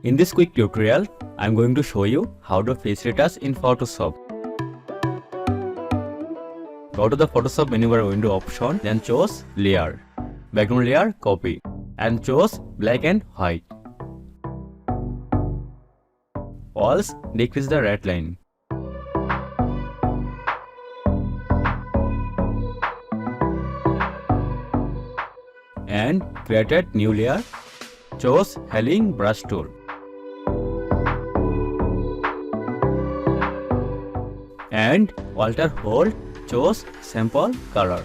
In this quick tutorial, I am going to show you how to face retouch in Photoshop. Go to the Photoshop menu bar window option, then choose Layer, Background Layer, Copy, and choose Black and White. Also, decrease the red line. And create a new layer. Choose Healing Brush tool. And Alt Hold, choose Sample Color.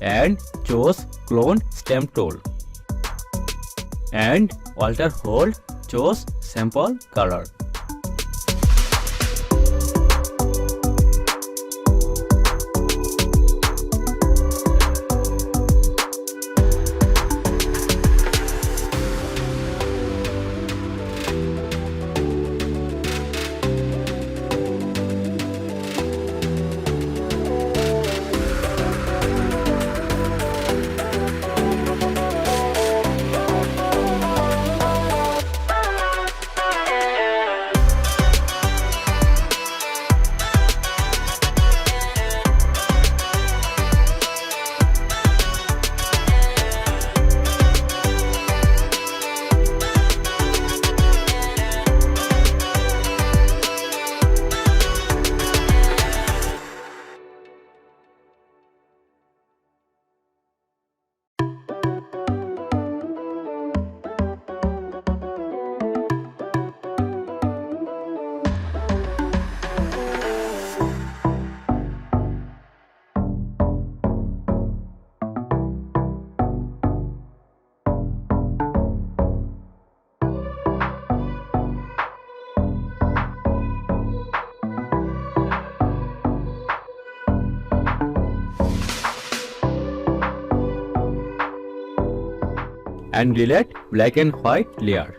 And choose Clone Stamp tool. And Alt Hold, choose Sample Color. And delete black and white layer.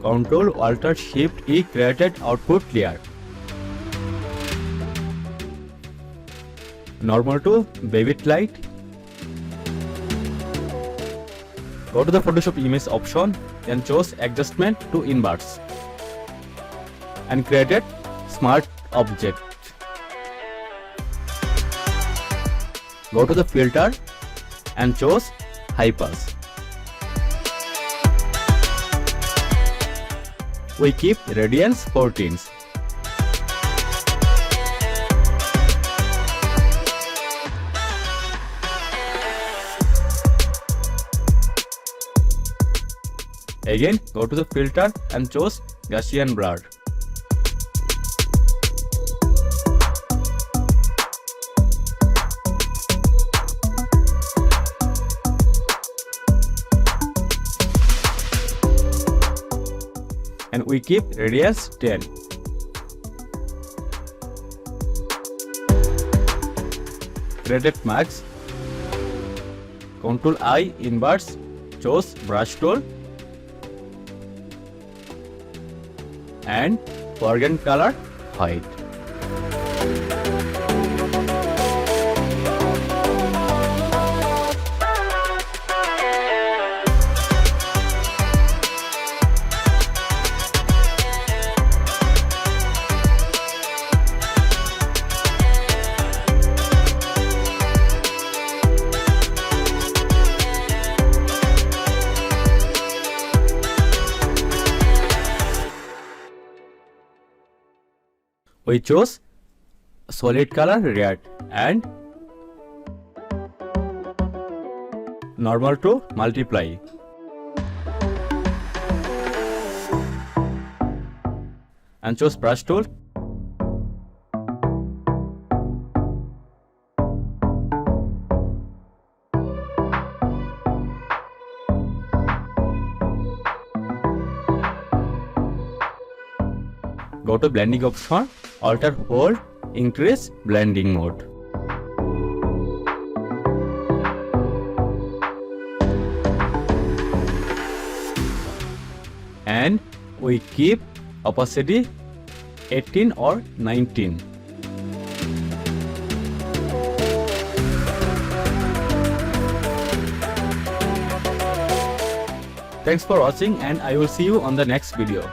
Ctrl Alt Shift E created output layer. Normal to Baby Light. Go to the Photoshop image option, then choose Adjustment to Inverse. And create a Smart Object. Go to the Filter and choose High Pass. We keep radiance 14. Again, go to the filter and choose Gaussian blur. And we keep radius 10. Create max. Ctrl I inverse. Choose brush tool. And foreground color white. We choose solid color red and normal to multiply. and choose brush tool. Go to blending option, alter hold, increase blending mode. And we keep opacity 18 or 19. Thanks for watching, and I will see you on the next video.